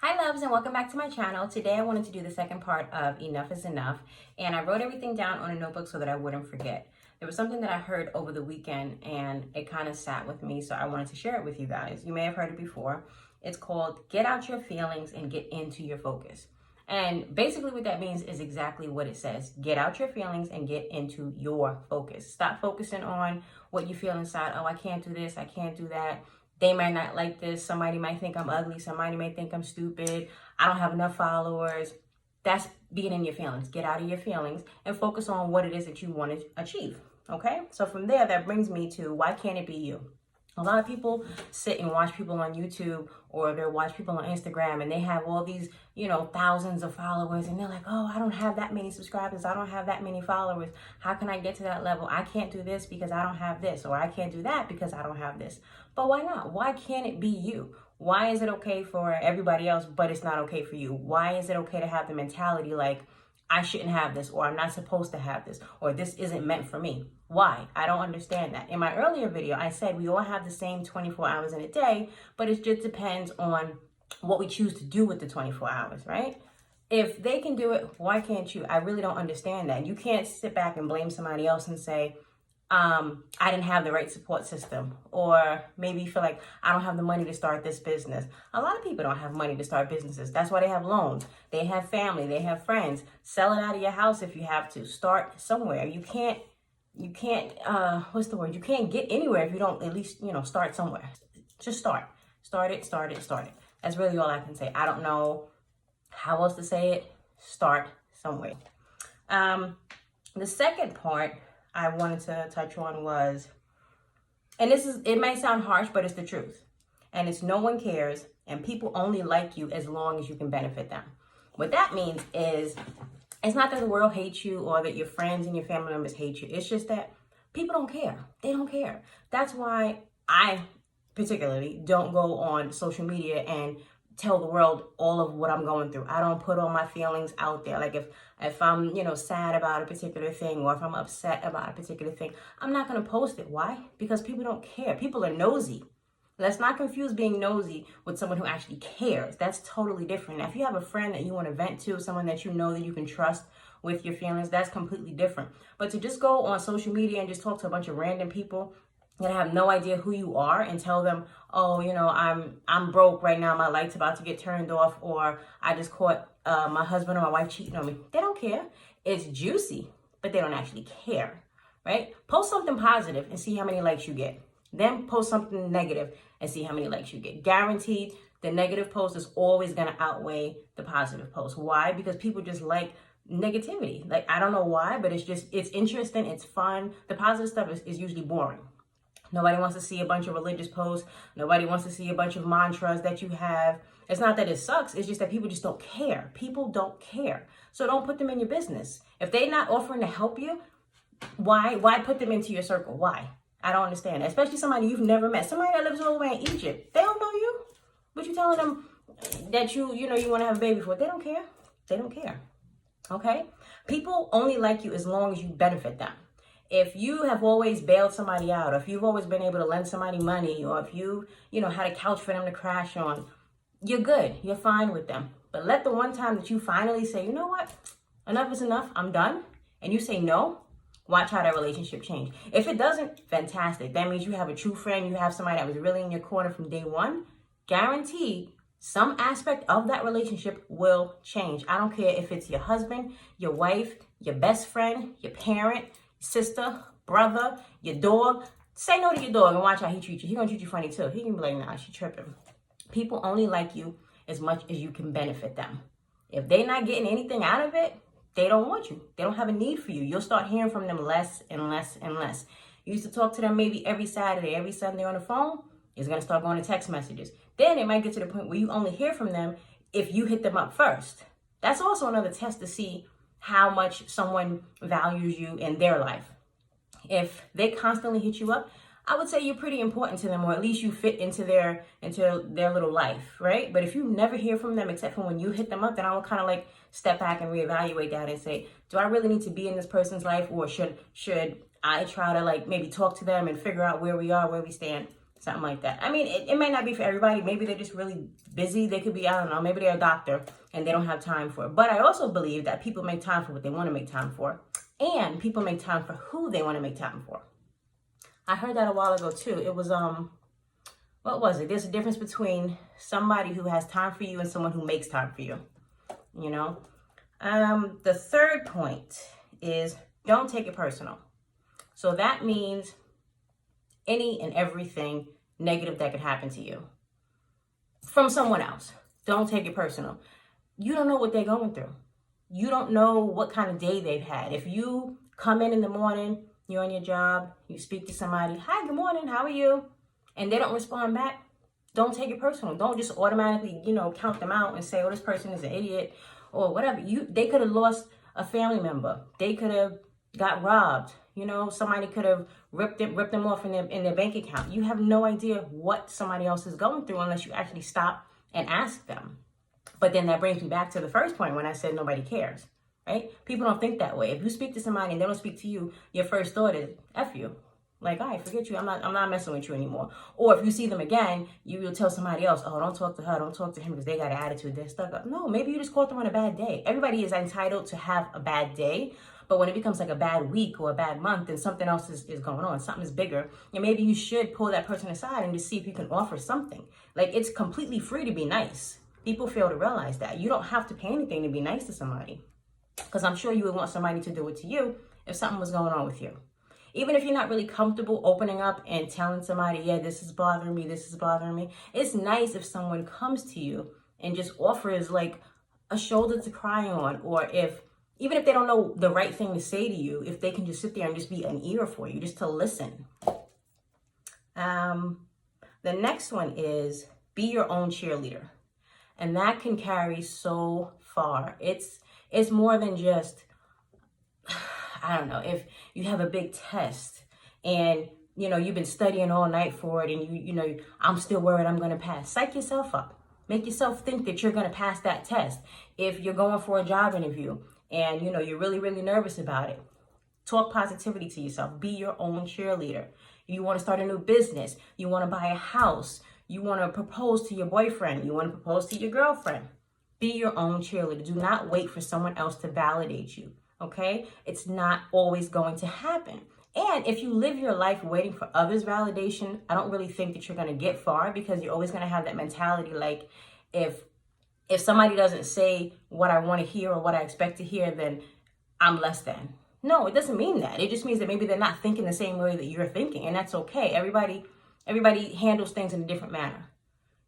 Hi loves, and welcome back to my channel. Today I wanted to do the second part of Enough is Enough, and I wrote everything down on a notebook so that I wouldn't forget. There was something that I heard over the weekend and it kind of sat with me, so I wanted to share it with you guys. You may have heard it before. It's called get out your feelings and get into your focus. And basically what that means is exactly what it says. Get out your feelings and get into your focus. Stop focusing on what you feel inside. Oh, I can't do this, I can't do that. They might not like this. Somebody might think I'm ugly. Somebody may think I'm stupid. I don't have enough followers. That's being in your feelings. Get out of your feelings and focus on what it is that you want to achieve. Okay? So from there, that brings me to why can't it be you? A lot of people sit and watch people on YouTube or they watch people on Instagram and they have all these, thousands of followers and they're like, oh, I don't have that many subscribers. I don't have that many followers. How can I get to that level? I can't do this because I don't have this, or I can't do that because I don't have this. But why not? Why can't it be you? Why is it okay for everybody else, but it's not okay for you? Why is it okay to have the mentality like, I shouldn't have this, or I'm not supposed to have this, or this isn't meant for me? Why? I don't understand that. In my earlier video, I said we all have the same 24 hours in a day, but it just depends on what we choose to do with the 24 hours, right? If they can do it, why can't you? I really don't understand that. You can't sit back and blame somebody else and say, I didn't have the right support system, or maybe you feel like I don't have the money to start this business. A lot of people don't have money to start businesses. That's why they have loans. They have family, they have friends. Sell it out of your house if you have to. Start somewhere. You can't, what's the word? You can't get anywhere if you don't at least, start somewhere. Just start. Start it. That's really all I can say. I don't know how else to say it. Start somewhere. The second part I wanted to touch on was, and it may sound harsh, but it's the truth. And it's no one cares, and people only like you as long as you can benefit them. What that means is, it's not that the world hates you or that your friends and your family members hate you. It's just that people don't care. They don't care. That's why I particularly don't go on social media and tell the world all of what I'm going through. I don't put all my feelings out there. Like if I'm, sad about a particular thing, or if I'm upset about a particular thing, I'm not going to post it. Why? Because people don't care. People are nosy. Let's not confuse being nosy with someone who actually cares. That's totally different. Now, if you have a friend that you want to vent to, someone that you know that you can trust with your feelings, that's completely different. But to just go on social media and just talk to a bunch of random people that have no idea who you are and tell them, oh, I'm broke right now, my light's about to get turned off, or I just caught my husband or my wife cheating on me. They don't care. It's juicy, but they don't actually care, right? Post something positive and see how many likes you get. Then post something negative and see how many likes you get. Guaranteed, the negative post is always going to outweigh the positive post. Why? Because people just like negativity. Like, I don't know why, but it's interesting. It's fun. The positive stuff is usually boring. Nobody wants to see a bunch of religious posts. Nobody wants to see a bunch of mantras that you have. It's not that it sucks. It's just that people just don't care. People don't care. So don't put them in your business. If they're not offering to help you, why put them into your circle? Why? I don't understand. Especially somebody you've never met. Somebody that lives all the way in Egypt. They don't know you. But you telling them that you want to have a baby for. They don't care. They don't care. Okay? People only like you as long as you benefit them. If you have always bailed somebody out, or if you've always been able to lend somebody money, or if you had a couch for them to crash on, you're good. You're fine with them. But let the one time that you finally say, you know what? Enough is enough. I'm done. And you say no, watch how that relationship change. If it doesn't, fantastic. That means you have a true friend. You have somebody that was really in your corner from day one. Guaranteed, some aspect of that relationship will change. I don't care if it's your husband, your wife, your best friend, your parent, sister, brother, your dog. Say no to your dog and watch how he treats you. He gonna treat you funny too. He can be like, nah, she tripping. People only like you as much as you can benefit them. If they're not getting anything out of it, they don't want you. They don't have a need for you. You'll start hearing from them less and less and less. You used to talk to them maybe every Saturday, every Sunday on the phone. It's gonna start going to text messages. Then it might get to the point where you only hear from them if you hit them up first. That's also another test to see how much someone values you in their life. If they constantly hit you up, I would say you're pretty important to them, or at least you fit into their little life, right? But if you never hear from them except for when you hit them up, then I would kind of like step back and reevaluate that and say, do I really need to be in this person's life, or should I try to like maybe talk to them and figure out where we are, where we stand? Something like that. I mean, it might not be for everybody. Maybe they're just really busy. They could be, I don't know, maybe they're a doctor and they don't have time for it. But I also believe that people make time for what they want to make time for. And people make time for who they want to make time for. I heard that a while ago too. It was, what was it? There's a difference between somebody who has time for you and someone who makes time for you, you know? The third point is don't take it personal. So that means any and everything negative that could happen to you from someone else. Don't take it personal. You don't know what they're going through. You don't know what kind of day they've had. If you come in the morning, you're on your job, you speak to somebody, hi, good morning, how are you? And they don't respond back, don't take it personal. Don't just automatically, count them out and say, oh, this person is an idiot or whatever. They could have lost a family member. They could have got robbed. Somebody could have ripped them off in their bank account. You have no idea what somebody else is going through unless you actually stop and ask them. But then that brings me back to the first point when I said nobody cares, right? People don't think that way. If you speak to somebody and they don't speak to you, your first thought is, F you. Like, all right, forget you. I'm not messing with you anymore. Or if you see them again, you will tell somebody else, oh, don't talk to her, don't talk to him because they got an attitude, they're stuck up. No, maybe you just caught them on a bad day. Everybody is entitled to have a bad day. But when it becomes like a bad week or a bad month, then something else is going on. Something is bigger. And maybe you should pull that person aside and just see if you can offer something. Like, it's completely free to be nice. People fail to realize that. You don't have to pay anything to be nice to somebody. Because I'm sure you would want somebody to do it to you if something was going on with you. Even if you're not really comfortable opening up and telling somebody, yeah, this is bothering me, this is bothering me. It's nice if someone comes to you and just offers like a shoulder to cry on, or even if they don't know the right thing to say to you, if they can just sit there and just be an ear for you, just to listen. The next one is be your own cheerleader. And that can carry so far. It's more than just, I don't know, if you have a big test and, you've been studying all night for it and I'm still worried I'm going to pass. Psych yourself up. Make yourself think that you're going to pass that test. If you're going for a job interview and, you're really, really nervous about it, talk positivity to yourself. Be your own cheerleader. You want to start a new business. You want to buy a house. You want to propose to your boyfriend. You want to propose to your girlfriend. Be your own cheerleader. Do not wait for someone else to validate you. Okay? It's not always going to happen. And if you live your life waiting for others' validation, I don't really think that you're going to get far, because you're always going to have that mentality like, if somebody doesn't say what I want to hear or what I expect to hear, then I'm less than. No, it doesn't mean that. It just means that maybe they're not thinking the same way that you're thinking, and that's okay. Everybody handles things in a different manner.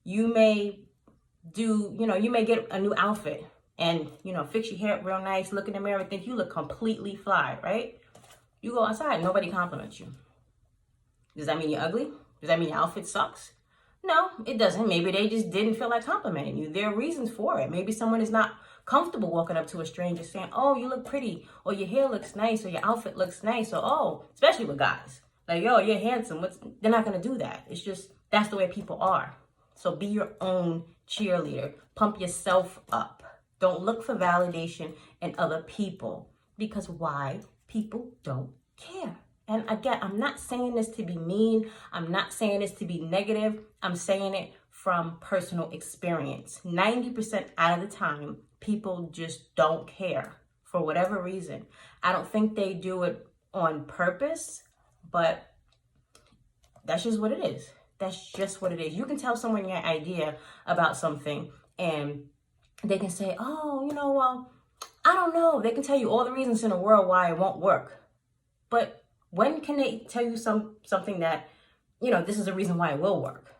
You may get a new outfit and, fix your hair up real nice, look in the mirror and think you look completely fly, right? You go outside, nobody compliments you. Does that mean you're ugly? Does that mean your outfit sucks? No, it doesn't. Maybe they just didn't feel like complimenting you. There are reasons for it. Maybe someone is not comfortable walking up to a stranger saying, oh, you look pretty, or your hair looks nice, or your outfit looks nice, or oh, especially with guys. Like, yo, you're handsome. They're not going to do that. It's just, that's the way people are. So be your own cheerleader. Pump yourself up. Don't look for validation in other people. Because why? People don't care. And again, I'm not saying this to be mean. I'm not saying this to be negative. I'm saying it from personal experience. 90% out of the time, people just don't care for whatever reason. I don't think they do it on purpose, but that's just what it is. That's just what it is. You can tell someone your idea about something and they can say, oh, well, I don't know. They can tell you all the reasons in the world why it won't work. But when can they tell you something that, this is a reason why it will work?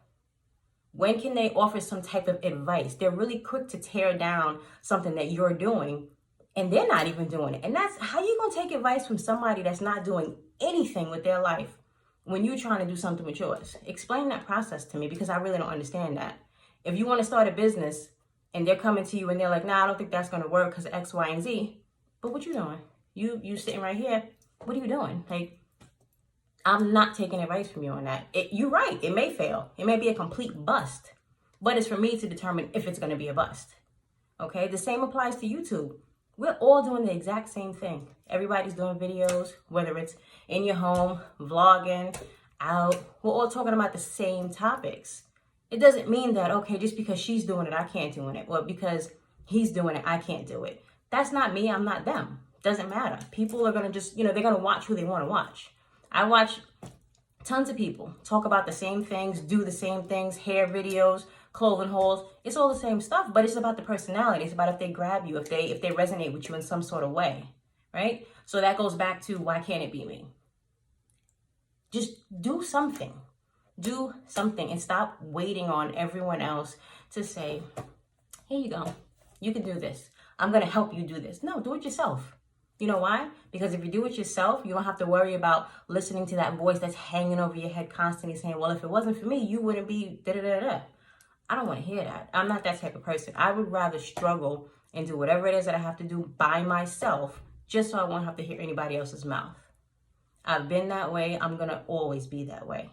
When can they offer some type of advice? They're really quick to tear down something that you're doing and they're not even doing it. And that's how you going to take advice from somebody that's not doing anything with their life when you're trying to do something with yours. Explain that process to me, because I really don't understand that. If you want to start a business and they're coming to you and they're like, nah, I don't think that's going to work because X, Y, and Z. But what you doing? You sitting right here. What are you doing? Like, I'm not taking advice from you on that. You're right. It may fail. It may be a complete bust. But it's for me to determine if it's going to be a bust. Okay? The same applies to YouTube. We're all doing the exact same thing. Everybody's doing videos, whether it's in your home, vlogging. out. We're all talking about the same topics. It doesn't mean that, okay, just because she's doing it, I can't do it. Or because he's doing it, I can't do it. That's not me. I'm not them. Doesn't matter. People are going to just, they're going to watch who they want to watch. I watch tons of people talk about the same things, do the same things, hair videos, clothing hauls. It's all the same stuff, but it's about the personality. It's about if they grab you, if they resonate with you in some sort of way, right? So that goes back to, why can't it be me? Just do something. Do something and stop waiting on everyone else to say, here you go. You can do this. I'm going to help you do this. No, do it yourself. You know why? Because if you do it yourself, you don't have to worry about listening to that voice that's hanging over your head constantly saying, well, if it wasn't for me, you wouldn't be da-da-da-da. I don't want to hear that. I'm not that type of person. I would rather struggle and do whatever it is that I have to do by myself just so I won't have to hear anybody else's mouth. I've been that way. I'm going to always be that way.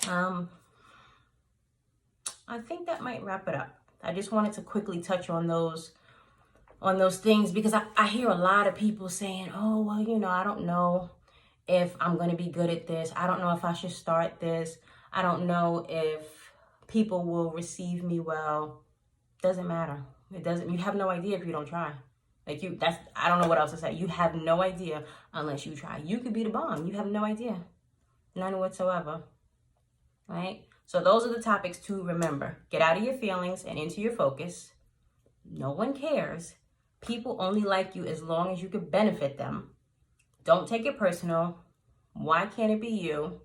I think that might wrap it up. I just wanted to quickly touch on those things because I hear a lot of people saying, oh, well, I don't know if I'm going to be good at this. I don't know if I should start this. I don't know if people will receive me well. Doesn't matter. You have no idea if you don't try. I don't know what else to say. You have no idea unless you try. You could be the bomb. You have no idea. None whatsoever. Right? So those are the topics to remember. Get out of your feelings and into your focus. No one cares. People only like you as long as you can benefit them. Don't take it personal. Why can't it be you?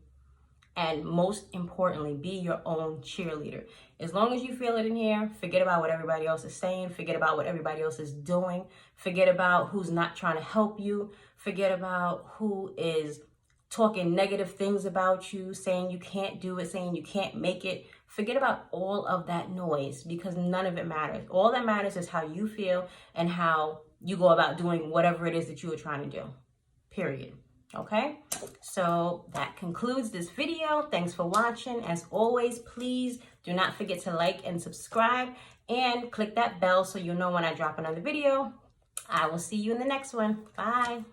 And most importantly, be your own cheerleader. As long as you feel it in here, forget about what everybody else is saying. Forget about what everybody else is doing. Forget about who's not trying to help you. Forget about who is talking negative things about you, saying you can't do it, saying you can't make it. Forget about all of that noise because none of it matters. All that matters is how you feel and how you go about doing whatever it is that you are trying to do, period. Okay, so that concludes this video. Thanks for watching. As always, please do not forget to like and subscribe and click that bell so you'll know when I drop another video. I will see you in the next one. Bye.